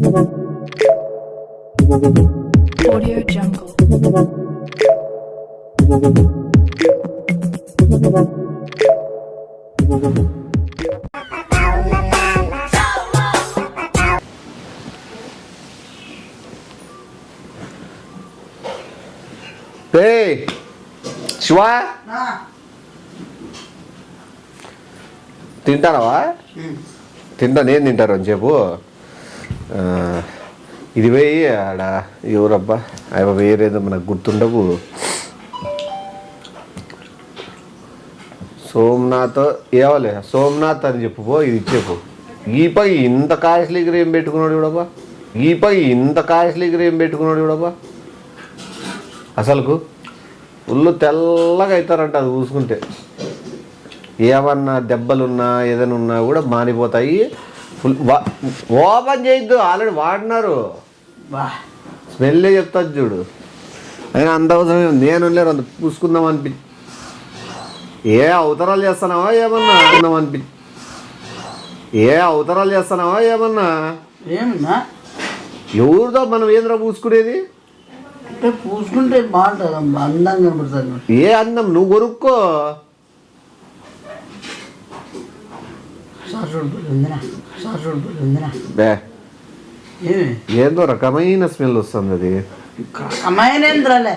Audio Jungle. Hey, Shiva తింటానవా? తింటా, నేను తింటారు అని చెప్పు. ఇది పోయి ఆడ ఎవరబ్బా అవి వేరేదో మనకు గుర్తుండవు. సోమనాథ్ ఏవలే సోమనాథ్ అని చెప్పుకో, ఇది ఇచ్చేపు. ఈపై ఇంత కాస్ట్లీ గ్రేమ్ పెట్టుకున్నాడు చూడబ్బా, ఈపై ఇంత కాస్ట్లీ గ్రేమ్ పెట్టుకున్నాడు చూడబ్బా. అసలుకు ఉళ్ళు తెల్లగా అవుతారంట అది చూసుకుంటే. ఏమన్నా దెబ్బలున్నా ఏదైనా ఉన్నా కూడా మానిపోతాయి. ఫుల్ ఓపెన్ చేయొద్దు, ఆల్రెడీ వాడినారు. స్మెల్లే చెప్తాది చూడు. అయినా అంత అవసరం నేను లేరు, అంత పూసుకుందాం అనిపి. ఏ అవతరాలు చేస్తున్నావా ఏమన్నా అనిపి, ఏ అవతరాలు చేస్తున్నావా ఏమన్నా ఎవరితో మనం ఏంద్రా పూసుకునేది? పూసుకుంటే బాగుంటుంది, అందంగా కనబడుతుంది. ఏ అందం నువ్వు కొనుక్కో. బే ఏందో రకమైన స్మెల్ వస్తుంది. అది రకమైనలే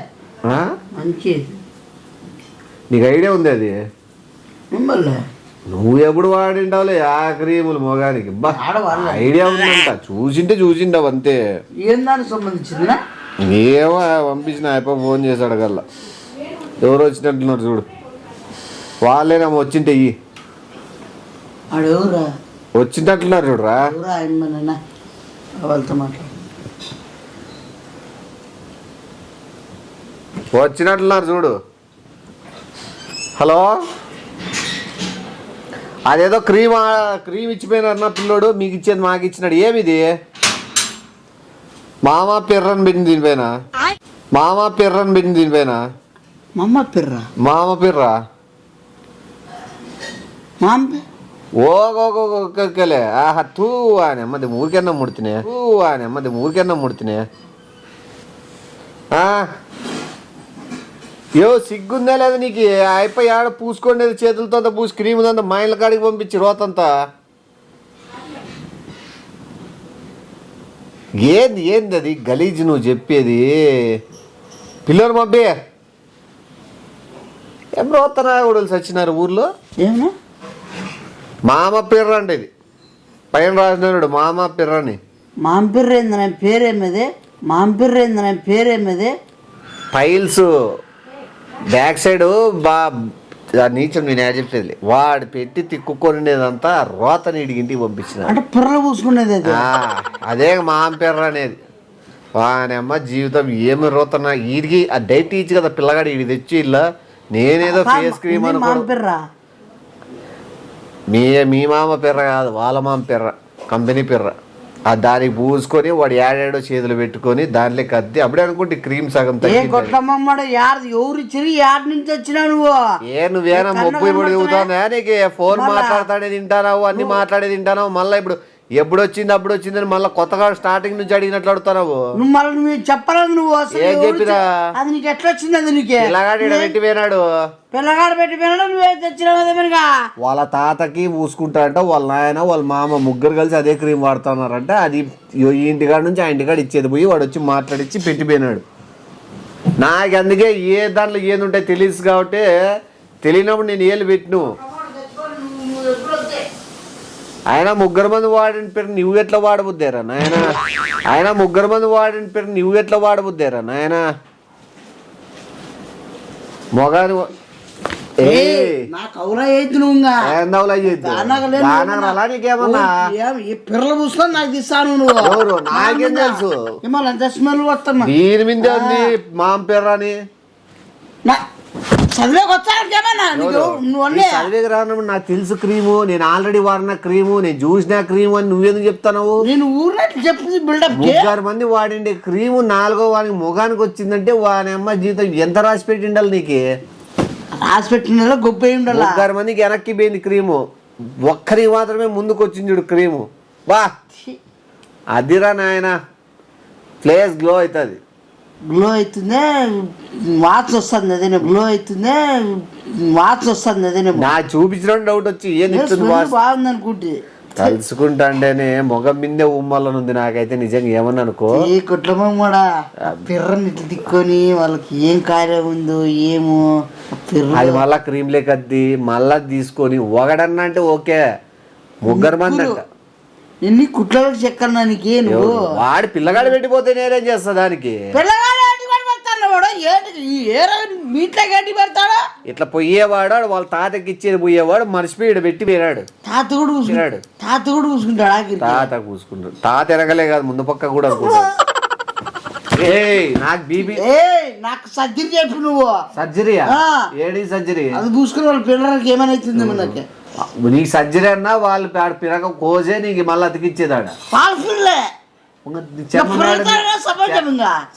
మంచి. నీకు ఐడియా ఉంది అది? నువ్వు ఎప్పుడు వాడింటావులే ఆ క్రీములు మొగానికి. బా ఐడియా ఉందంట, చూసింటావు అంతే. ఏం దానికి సంబంధించిందా? ఏమో పంపించిన అయిపో ఫోన్ చేశాడు కల్లా. ఎవరు వచ్చినట్టున్నారు చూడు, వాళ్ళేనా వచ్చింటే ఇయ్యి. వచ్చినట్లున్నారు చూడరా. వాళ్ళతో మాట్లాడు. వచ్చినట్లున్నారు చూడు. హలో, అదేదో క్రీమ్ ఇచ్చిపోయినారు నా పిల్లోడు, మీకు ఇచ్చేది మాకు ఇచ్చినాడు. ఏమిది? మామా పిర్రని పెట్టింది దీనిపైన, మామా పిర్రని పెట్టింది దీనిపైన. మామ పిర్రా ఓగోగోగోలే. ఆహా తూ అని అమ్మది ఊరికన్నా ముడితినే, తూ అని అమ్మది ఊరికన్నా ముడితినే. ఏ సిగ్గుందా లేదా నీకు? అయిపోయి ఆడ పూసుకోండి చేతులతో అంతా పూసి క్రీమ్ అంతా మా ఇళ్ళ కాడికి పంపించి రోతంతా. ఏంది అది గలీజ్ నువ్వు చెప్పేది? పిల్లలు పంపి ఏం రోతనా కూడా సచ్చినారు ఊర్లో. ఏమన్నా మామ పిర్ర అంటే ఇది పైన రాసినాడు మామ పిర్రని. మాంపిర్రేందనే పేరేమది? మాంపిర్రేందనే పేరేమది? టైల్స్ బ్యాక్ సైడ్ నీచం నేను చెప్పేది. వాడు పెట్టి తిక్కుకొనిదంతా రోత నీడికి పంపించిన అంటే పిర్రలు పూసుకునేది అదే మామ పిర్ర అనేది. వానమ్మ జీవితం ఏమి రోతన్నా వీడికి ఆ డైట్ ఇచ్చి కదా పిల్లగాడు వీడి తెచ్చి ఇలా. నేనేదో ఫేస్ క్రీమ్ అనుకో. మీ మామ పిర్ర కాదు, వాళ్ళ మామ పిర్ర, కంపెనీ పిర్ర. దానికి పూసుకొని వాడు ఏడాడో చేతులు పెట్టుకొని దాంట్లోకి అద్ది అప్పుడే అనుకుంటే క్రీమ్ సగం నువ్వేనా 30 పడి దిగుతానా? నీకు ఫోన్ మాట్లాడతాడే తింటానావు, అన్ని మాట్లాడే తింటానావు. మళ్ళీ ఇప్పుడు ఎప్పుడు వచ్చింది అప్పుడు వచ్చిందని మళ్ళీ కొత్తగా స్టార్టింగ్ నుంచి అడిగినట్లు అడుగుతావు. చెప్పలేదు నువ్వు. ఏం చెప్పినా అది నీకు ఎట్లా వచ్చింది? అది నీకు పిల్లగాడు పెట్టిపోయినాడు, పిల్లగాడు పెట్టిపోయినాడు, నువ్వే తెచ్చినావుగా. వాళ్ళ తాతకి పూసుకుంటారంట, వాళ్ళ నాయన వాళ్ళ మామ ముగ్గురు కలిసి అదే క్రీమ్ వాడుతున్నారంట. అది ఈ ఇంటికాడ నుంచి ఆ ఇంటికాడ ఇచ్చేది పోయి వాడు వచ్చి మాట్లాడిచ్చి పెట్టిపోయినాడు. నాకు అందుకే ఏ దాంట్లో ఏది ఉంటాయి తెలియదు కాబట్టి తెలియనప్పుడు నేను ఏళ్ళు పెట్టిను. ఆయన 3 మంది వాడిన పేరు నువ్వు ఎట్లా వాడబుద్దేరా నాయన? ఆయన 3 మంది వాడిన పేరు నువ్వు ఎట్లా వాడబుద్దేరా నాయన? మొగాని పిల్లలు పూసుకొని నాకు తీస్తాను నువ్వు. నాకేం తెలుసు స్మెల్ వస్తున్నా దీని మీద ఉంది మామ పేరు అని. చదివేకి రాను నాకు తెలుసు క్రీము, నేను ఆల్రెడీ వాడిన క్రీము, నేను చూసిన క్రీము అని నువ్వేందుకు చెప్తావు? నేను ఊర్లో చెప్పింది బిల్డప్. 3 మంది వాడిండే క్రీము 4వ వానికి మొగానికి వచ్చిందంటే వాని అమ్మ జీవితం ఎంత రాసి పెట్టిండాలి నీకు? రాసి పెట్టిన గొప్ప 3 మందికి వెనక్కి పోయింది క్రీము, ఒక్కరికి మాత్రమే ముందుకు వచ్చింది చూడు క్రీము. వా అదిరా నాయన ప్లేస్ గ్లో అవుతుంది. గ్లో అవుతుందే వాచ్ వస్తుంది అదే గ్లో అవుతుందే వాచ్ వస్తుంది అదే నా చూపించిన డౌట్ వచ్చి ఏం ఇస్తుంది బాగుంది అనుకుంటే తలుసుకుంటా అంటేనే మొగం మిందే ఉమ్మాలనుంది నాకైతే నిజంగా ఏమన్నా అనుకో. ఏ కుట్లమ్మ కూడా పిర్రని ఇట్లా తిక్కొని వాళ్ళకి ఏం కార్యం ఉందో ఏమో అది మళ్ళా క్రీమ్ లేకద్ది మళ్ళా తీసుకొని ఒకడన్నా అంటే ఓకే, ముగ్గురు మంది అంట ఎన్ని కుట్లలకు చెక్కన్నా నీకే నువ్వు వాడు పిల్లగాడు పెట్టిపోతే నేనేం చేస్తా దానికి. మీట్లో గడ్డి పెడతాడా ఇట్లా పోయేవాడు వాళ్ళ తాతకి ఇచ్చేది పోయేవాడు మర్చిపోయాడు పెట్టి పోయినాడు. తాత కూడా కూసుకున్నాడు. తాత కూడా కూసుకుంటాడు. తాత కూసుకుంటాడు. తాత ఎరగలే కాదు ముందు పక్క కూడా అనుకుంటాడు. నాకు బీపీ నాకు సర్జరీ చెప్పు నువ్వు. సర్జరీయా? ఏడి సర్జరీ? అది పూసుకుని వాళ్ళ పిల్లలకి ఏమైనా అవుతుంది మనకి. నీకు సర్జరీ అన్నా వాళ్ళు పిరగ కోసే నీకు మళ్ళీ అతికిచ్చేదాడ.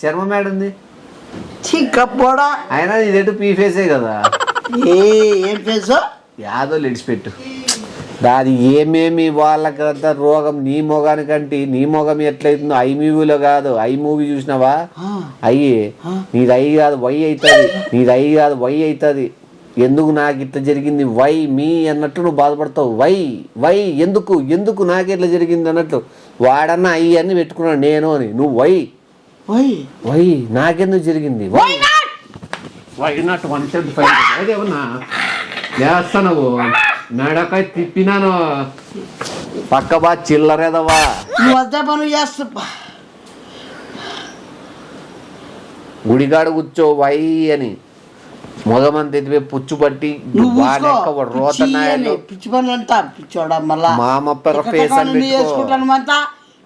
చర్మం మేడుంది చిక్కపోడా అయినా ఇదేంటి పీ ఫేసే కదా. ఏం ఫేసు యాదో లెడిచిపెట్టు. దాది ఏమేమి వాళ్ళకంతా రోగం నీ మొగానికంటే నీ మొగం ఎట్లయితుందో ఐ మూవీలో కాదు. ఐ మూవీ చూసినావా? అయ్యి నీది అయ్యి కాదు వై అవుతుంది, నీది అయ్యి కాదు వై అవుతుంది. ఎందుకు నాకు ఇట్లా జరిగింది వై మీ అన్నట్టు నువ్వు బాధపడతావు. వై వై ఎందుకు ఎందుకు నాకు ఇట్లా జరిగింది అన్నట్టు. వాడన్నా అయ్యి అన్ని పెట్టుకున్నాడు నేను అని. నువ్వు వై వై వై నాకెందుకు జరిగింది వై వై నాట్ 175 అదేమన్నా చేస్తాను నడకాయ తిప్పినాను పక్క బా చిల్లరేదవా. నువ్వు అదే పనులు చేస్తా గుడిగాడు కూర్చో వై అని మొగమంత ఎదివే పుచ్చు పట్టి రోత పిచ్చి పనులు అంతా పిచ్చోడా మళ్ళా మామ ఫేస్ అంతా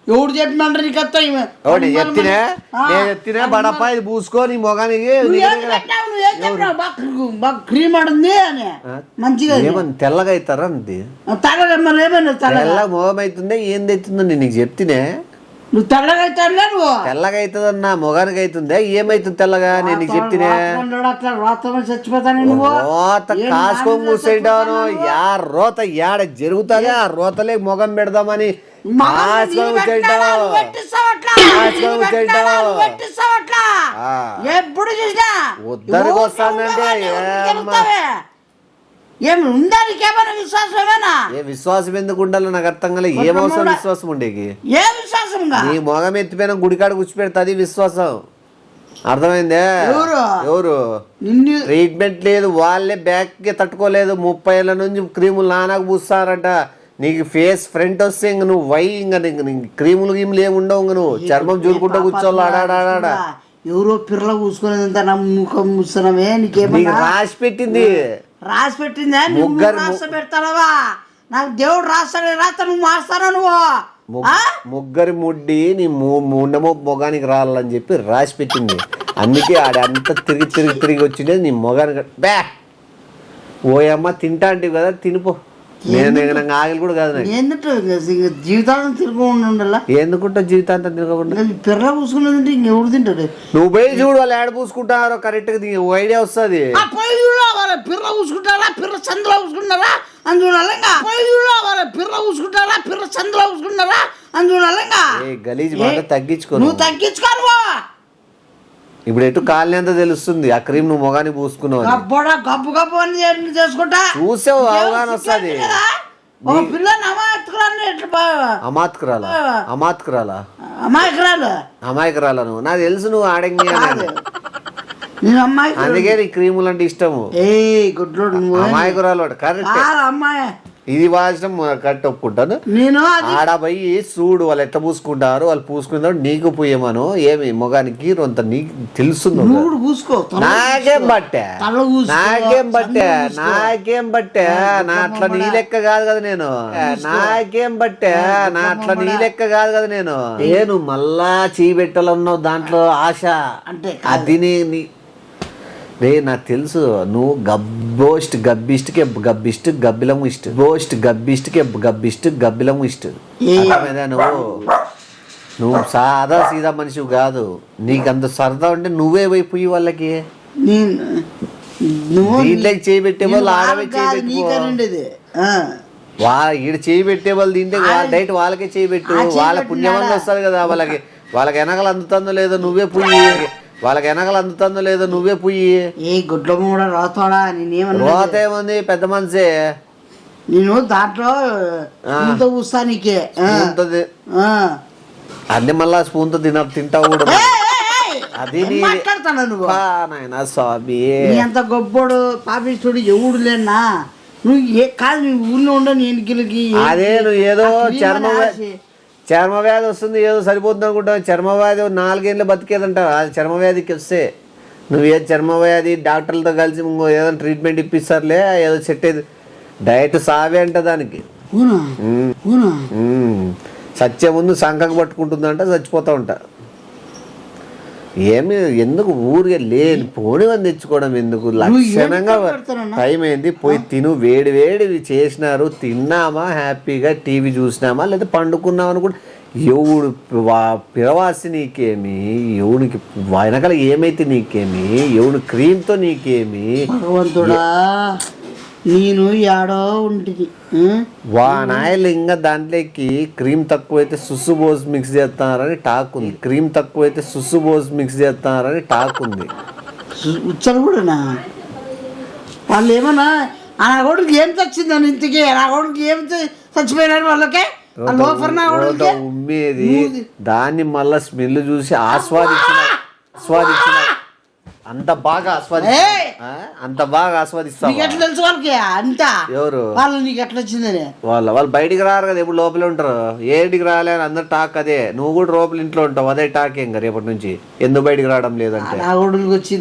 ఎవడు చెప్పినంటారు నీకు ఎత్తినా బడపా ఇది పూసుకొని మొగానికి క్రీమ్ ఆడుంది అని మంచిగా ఏమని తెల్లగా అవుతారా అంది. తెల్లగా మొగం అవుతుందే ఏంది అవుతుందో నేను నీకు చెప్తేనే. నువ్వు తెల్లగా అవుతావు నువ్వు తెల్లగా అవుతుందన్నా మొగానికి అవుతుందే ఏమైతుంది తెల్లగా నేను నీకు చెప్తేనే. చచ్చిపోతాను రోత కాసుకొని కూర్చుంటాను యా రోత యాడ జరుగుతుంది ఆ రోతలే మొగం పెడదామని ఎప్పుడు చూసినా ఉద్దరికి వస్తానంటే ఏమి ఉందా నీకేమైనా విశ్వాసం ఏమైనా? ఏ విశ్వాసం ఎందుకు ఉండాలి నాకు అర్థం కాలే. ఏమవసరం విశ్వాసం ఉండేకి? ఏ విశ్వాసం నీ మొగం ఎత్తిపోయినా గుడికాడ కూర్చిపెడతాది విశ్వాసం. అర్థమైందే? ఎవరు ట్రీట్మెంట్ లేదు వాళ్ళే బ్యాక్ కి తట్టుకోలేదు. 30 ఏళ్ళ నుంచి క్రీములు నానాకు పూస్తారంట. నీకు ఫేస్ ఫ్రంట్ వస్తే ఇంక నువ్వు వై ఇంకా క్రీములు గీములు ఏమి ఉండవు. ఇంక నువ్వు చర్మం చూరుకుంటా కూర్చోవాలి ఆడాడా. ఎవరో పిర్రలు పూసుకునేదంతా నా ముఖం పూస్తున్నామే నీకేమన్నా రాసి పెట్టింది. రాసి పెట్టిందా? రాసి పెడతావా? నాకు దేవుడు రాస్తాడు రాస్తా నువ్వు మారుస్తానా నువ్వు? ముగ్గురి ముడ్డి నీ ముండమో మొగానికి రాలని చెప్పి రాసి పెట్టింది. అందుకే ఆడంతా తిరిగి వచ్చిండేది నీ మొగానికి. బ్యా ఓయమ్మ తింటా అంటే కదా తినిపో. నేను ఆగిలి కూడా కాదు జీవితాంతం తిరగకుండా ఎందుకుంటా జీవితాంతం తిరగకుండా పిర్ర పూసుకున్నది ఇంకెవరు తింటాడు? నువ్వు పోయి చూడు వాళ్ళు ఏడ పూసుకుంటారో కరెక్ట్ గా ఐడియా వస్తుంది. పిర్ర పూసుకుంటారా పిర్ర చంద్ర పూసుకుంటారా అని చూడాలి. పిర్ర పూసుకుంటారా పిర్ర చంద్ర పూసుకుంటారా అని చూడాలి. గలీజ్ మాట తగ్గించుకో. నువ్వు తగ్గించుకోను. ఇప్పుడు ఎటు కాలనీ అంతా తెలుస్తుంది ఆ క్రీమ్ నువ్వు మొగానికి పూసుకున్నావు. గబ్బు గబ్బు అని చేసుకుంటా చూసావు అవగాహన వస్తుంది. అమాయకురాలా నువ్వు నాకు తెలుసు నువ్వు ఆడంగి. అందుకే నీ క్రీములు అంటే ఇష్టము. అమాయకురాలు కరెక్ట్. అమ్మాయి ఇది వాసనం కరెక్ట్ ఒప్పుకుంటాను. నేను ఆడ పోయి చూడు వాళ్ళు ఎట్లా పూసుకుంటారు వాళ్ళు పూసుకుంటారు నీకు పోయేమను ఏమి మొగానికి రొంత నీకు తెలుస్తుంది. నాకేం బట్టే నా అట్లా నీ లెక్క కాదు కదా నేను. నాకేం బట్టే నా అట్లా నీ లెక్క కాదు కదా నేను మళ్ళా చీబెట్టాలన్నావు దాంట్లో ఆశ అంటే అది నీ రే నాకు తెలుసు నువ్వు గబ్బిస్ట్కే గబ్బిస్ట్ గబ్బిలం ఇష్ట బోస్ట్ గబ్బిస్ట్కే గబ్బిస్ట్ గబ్బిలం ఇష్ట. నువ్వు సాదా సీదా మనిషి కాదు. నీకు అంత సరదా ఉంటే నువ్వే పోయి వాళ్ళకి దీంట్లోకి చేయబెట్టే వాళ్ళు ఆడవే చేయబెట్టుకో. ఈడ చేయి పెట్టే వాళ్ళు తింటే డైట్ వాళ్ళకే చేయి పెట్టు, వాళ్ళ పుణ్యమని వస్తుంది కదా వాళ్ళకి. వాళ్ళకి వెనకలు అందుతుందో లేదో నువ్వే పుయ్యి, వాళ్ళకి వెనకలు అందుతుందో లేదో నువ్వే పుయ్యి. ఏ గుడ్ల కూడా రాతాడా నేనేమన్నా రోత ఏముంది, పెద్ద మనిషే నేను దాంట్లో కూస్తా నీకే ఉంటుంది అన్ని మళ్ళా స్పూన్ తో తింటావు కూడా. అది మాట్లాడతాను నువ్వు నాయనా స్వామి, నీ అంత గొప్పోడు పాపిస్తుడు ఎవడు లేనా నువ్వు కాదు నీ ఊళ్ళో ఉండవు ఎన్నికలకి. అదే నువ్వు ఏదో చర్మ వ్యాధి వస్తుంది ఏదో సరిపోతుంది అనుకుంటావు. చర్మ వ్యాధి 4 ఏళ్ళు బతికేదంటావు. అది చర్మ వ్యాధికి వస్తే నువ్వు చర్మ వ్యాధి డాక్టర్లతో కలిసి ఏదో ట్రీట్మెంట్ ఇప్పిస్తారులే, ఏదో సెట్ అయ్యేది. డైట్ సావే అంట దానికి. సత్య ముందు సంకకు పట్టుకుంటుందంట, చచ్చిపోతా ఉంటా. ఏమి ఎందుకు ఊరిగా లేని పోని అని తెచ్చుకోవడం ఎందుకు? లక్షణంగా టైం అయింది, పోయి తిను. వేడి వేడివి చేసినారు, తిన్నామా హ్యాపీగా టీవీ చూసినామా లేదా పండుకున్నామని కూడా. ఎవడు పిరవాసి నీకేమి, ఎవడికి వెనకాల ఏమైతే నీకేమి, ఎవడు క్రీమ్తో నీకేమి. భగవంతుడా నేను ఏడో ఉంటుంది నాయలు ఇంకా దాంట్లోకి క్రీమ్ తక్కువైతే సుస్సు బోస్ మిక్స్ చేస్తున్నారని టాక్ ఉంది. క్రీమ్ తక్కువైతే సుస్సు బోస్ మిక్స్ చేస్తున్నారని టాక్ ఉంది. ఉచ్చలు కూడా వాళ్ళు ఏమన్నా నా కొడుకు ఏం చచ్చిందని ఇంతకీ నా కొడుకు ఏం చచ్చిపోయినారు వాళ్ళకే ఉమ్మేది దాన్ని మళ్ళా స్మెల్ చూసి ఆస్వాదించిన అంత బాగా ఆస్వాదిస్తా. తెలుసు వాళ్ళకి అంత ఎవరు వాళ్ళు నీకు ఎట్లా వచ్చిందని వాళ్ళు బయటికి రారు కదా, ఎప్పుడు లోపలే ఉంటారు. ఏటికి రాలే అని అందరు టాక్ అదే. నువ్వు కూడా లోపల ఇంట్లో ఉంటావు, అదే టాక్ ఇంకా రేపటి నుంచి. ఎందుకు బయటికి రావడం లేదంటే నా కొడుకు వచ్చి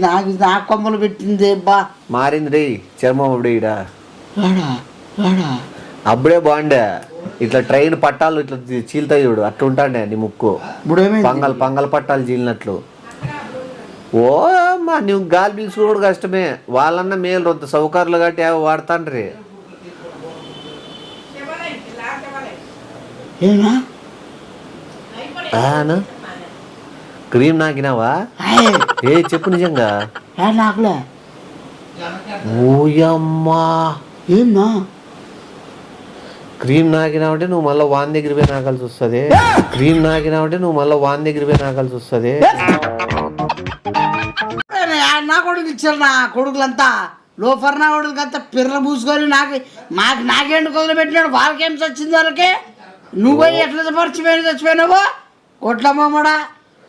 నా కొమ్మలు పెట్టింది బా మారింది రే చర్మం. అప్పుడే ఈడ రాడా అప్పుడే బాగుండే. ఇట్లా ట్రైన్ పట్టాలు ఇట్లా చీలుతాయి చూడు, అట్లా ఉంటాండే నీ ముక్కు. పంగల్ పట్టాలు చీలినట్లు. ఓ అమ్మా నువ్వు గాలి పీల్చుకోవడం కూడా కష్టమే. వాళ్ళన్న మేలు రొంత సౌకర్యాలు కాబట్టి అవి వాడతాండ్రి. క్రీమ్ నాకినావా? చెప్పు నిజంగా. ఓయమ్మా ఏమ్మా క్రీమ్ నాకినావంటే నువ్వు మళ్ళీ వాన్ దగ్గర పోయి నాకాల్సి వస్తుంది. క్రీమ్ నాకినావంటే నువ్వు మళ్ళీ వాన్ దగ్గర పోయి నాకాల్సి వస్తుంది. నా కొడుకు ఇచ్చారు, నా కొడుకులంతా లోఫర్. నా కొడుకులంతా పిర్ర పూసుకొని నాకేంటి కొదలు పెట్టినాడు. వాళ్ళకేం చచ్చింది వాళ్ళకే. నువ్వు పోయి ఎట్లా చచ్చిపోయినావు కొట్లమ్మడా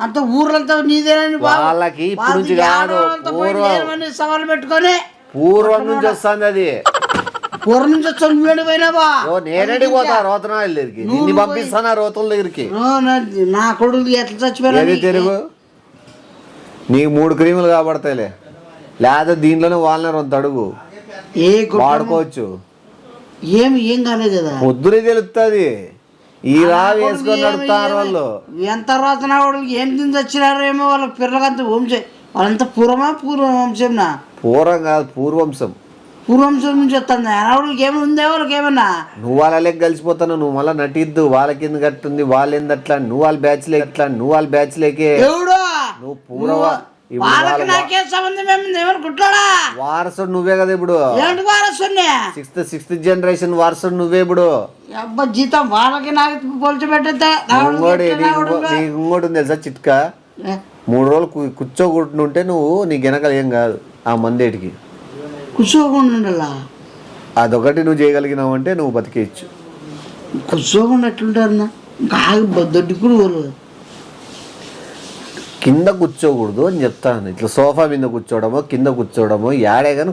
అంత ఊర్లంతా నీదేనని వాళ్ళకి ఇప్పుడు నుంచి కాదు, సవాలు పెట్టుకొని పూర్వం నుంచి వస్తుంది. అది పూర్వం నుంచి వచ్చావు. నువ్వేడి పోయినావా? నేనేడికి పోతా రోతన దగ్గరికి, నిన్ను పంపిస్తాను రోతుల దగ్గరికి. నా కొడుకు ఎట్లా చచ్చిపోయినా తెలుగు నీకు 3 క్రీములు కాబడతాయిలే, లేదా దీంట్లోనే వాళ్ళని రొంత అడుగు వాడుకోవచ్చు. ఏం కాలేదు కదా, పొద్దునే తెలుస్తుంది. ఈ రా వేసుకొని నడుపుతారు వాళ్ళు. ఎంత తర్వాత నా కొడుకు ఏం తిని వచ్చినారో ఏమో. వాళ్ళ పిల్లలంతా వంశం, వాళ్ళంతా పూర్వవంశంనా? పూర్వం కాదు, పూర్వంశం నుంచి వస్తుంది. ఆడవాళ్ళకి ఏమైనా ఉందే వాళ్ళకి ఏమన్నా? నువ్వు వాళ్ళ లెక్క కలిసిపోతాను. నువ్వు మళ్ళీ నటిద్దు. వాళ్ళకి ఎందుకు కట్టుంది, వాళ్ళు ఎందుకు నువ్వు వాళ్ళ బ్యాచ్ లేక నువ్వు వాళ్ళ బ్యాచ్ లేకే నువ్వు పూర్వ వారసుడు నువ్వే కదా ఇప్పుడు. సిక్స్త్ జనరేషన్ వారసుడు నువ్వే ఇప్పుడు. జీతం వాళ్ళకి నాకు పోల్చిపెట్టే ఇంకోటి ఉంది తెలుసా చిట్కా. 3 రోజులు కూర్చోకుంటుంటే నువ్వు నీ వెనకాల ఏం కాదు. ఆ మందేటికి కూర్చోకుండా అదొకటి నువ్వు చేయగలిగినావు అంటే నువ్వు బతికేయచ్చు. కూర్చోకుండా ఎట్లుంటారు? దొడ్డుకుడు కింద కూర్చోకూడదు అని చెప్తాను. ఇట్లా సోఫా మీద కూర్చోవడమో కింద కూర్చోవడమో యాడే కానీ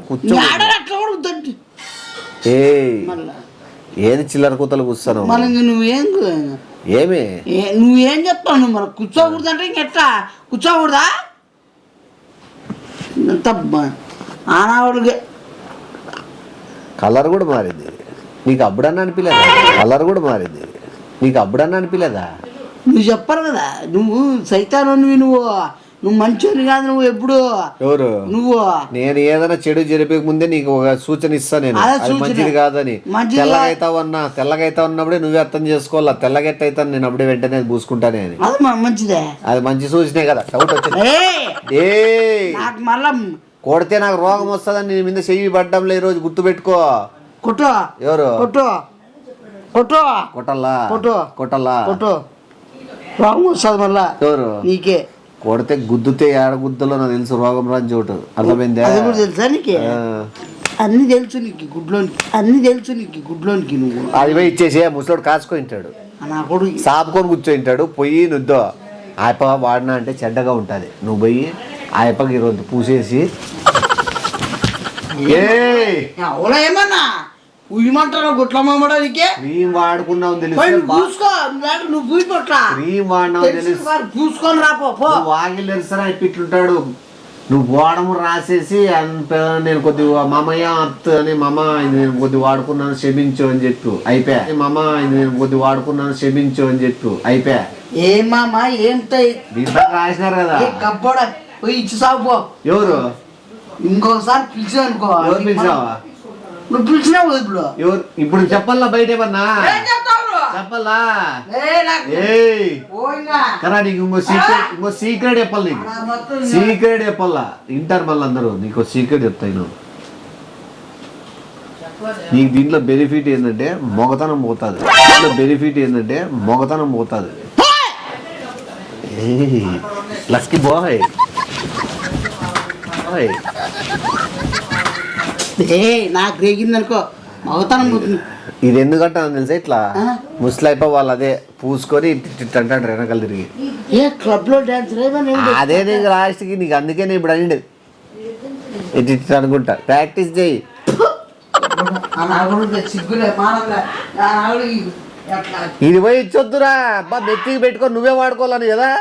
ఏది చిల్లర కూతలు కూర్చాను. నువ్వేం చెప్తావు? మరి కూర్చోకూడదు అంటే ఇంకెట్లా కూర్చోకూడదా? ఆనావుడికి కలర్ కూడా మారింది. నీకు అప్పుడన్నా అనిపించలేదా? కలర్ కూడా మారింది. నీకు అప్పుడన్నా అనిపించలేదా? నువ్వు చెప్పరు కదా, నువ్వు సైతాను, నువ్వు మంచోని కాదు. నువ్వు ఎప్పుడు ఎవరు నువ్వు? నేను ఏదైనా చెడు జరిపే ముందే నీకు ఒక సూచన ఇస్తా. నేను మంచిది కాదని. తెల్లగైతా ఉన్నప్పుడే నువ్వే అర్థం చేసుకోవాలా. తెల్లగెట్ట అవుతాను నేను అప్పుడే వెంటనే పూసుకుంటానే అని. మంచిదే, అది మంచి సూచనే కదా. డౌట్ వచ్చింది. మళ్ళా కొడితే నాకు రోగం వస్తుందని నీ మీద చెయ్యి పడ్డంలో ఈ రోజు గుర్తు పెట్టుకో. కొట్టు ఎవరు కొట్టు కొట్టు కొట్టల్లా కొట్టు కొట్టల్లా కొట్టు రోగం వస్తుంది మళ్ళా ఎవరు నీకే కొడితే గుద్దుతే ఏడ గుద్దులో నాకు తెలుసు రోగం రాని చోటు అర్థమైందా అది కూడా తెలుసా నీకే అన్ని తెలుసు నీకు గుడ్లోనికి అన్ని తెలుసు నీకు గుడ్లోనికి నువ్వు అది పోయి ఇచ్చేసి ముసలోడు కాచుకుంటాడు నా కొడుకు సాపుకొని కూర్చోంటాడు పొయ్యి నుద్దో ఆయప వాడినా అంటే చెడ్డగా ఉంటుంది నువ్వు పోయి ఆయపకి ఈరోజు పూసేసి అవునా ఏమన్నా ఉయ్యమంటారా గుట్ల మామడా నీకే క్రీమ్ వాడుకున్నావు పోయి తెలిసి పూసుకో నువ్వు పూసి పొట్లా క్రీమ్ వాడినావు తెలిసి పూసుకొని రాపో పో వాగిలు తెరుసరా ఇట్లుంటాడు నువ్వు వాడము రాసేసి నేను కొద్దిగా మామయ్య అత్త అని మామ ఇది నేను కొద్ది వాడుకున్నాను క్షమించు అని చెప్పు అయిపోయా మామ ఇది నేను కొద్ది వాడుకున్నాను క్షమించు అని చెప్పు అయిపోయా ఏం మామ ఏం దీంట్లో రాసినారు కదా కబ్బోడ పోయి ఇచ్చి సాగుపో ఎవరు ఇంకొకసారి పిలిచా అనుకో ఎవరు పిలిచావా నువ్వు పిలిచినావు ఇప్పుడు ఎవరు ఇప్పుడు చెప్పాలా బయట ఏమన్నా ఏం చెప్తావు చెప్పాలా నాకు ఏయ్ పోయిందా కరా నీకు ఇంకో సీక్రెట్ చెప్పాలి నీకు సీక్రెట్ చెప్పాలా వింటారు మళ్ళీ అందరూ నీకు సీక్రెట్ చెప్తాను నీకు దీంట్లో బెనిఫిట్ ఏంటంటే మొగతనం పోతుంది దీంట్లో బెనిఫిట్ ఏంటంటే మొగతనం పోతుంది లక్కీ బాయ్ నాకు రేగింది అనుకో మగతనం పోతుంది ఇది ఎందుకంటే తెలుసా ఇట్లా ముస్లైప వాళ్ళు అదే పూసుకొని అంటాడు వెనకాల తిరిగి ఏ క్లబ్ లో డాన్స్ అదే నీకు లాస్ట్కి నీకు అందుకే నేను ఇప్పుడు అనిండు ఇటు అనుకుంటా ప్రాక్టీస్ చేయి సిగ్గులే మానలే ఇది పోయి ఇచ్చొద్దురా అబ్బా మెత్తికి పెట్టుకొని నువ్వే వాడుకోవాలని కదా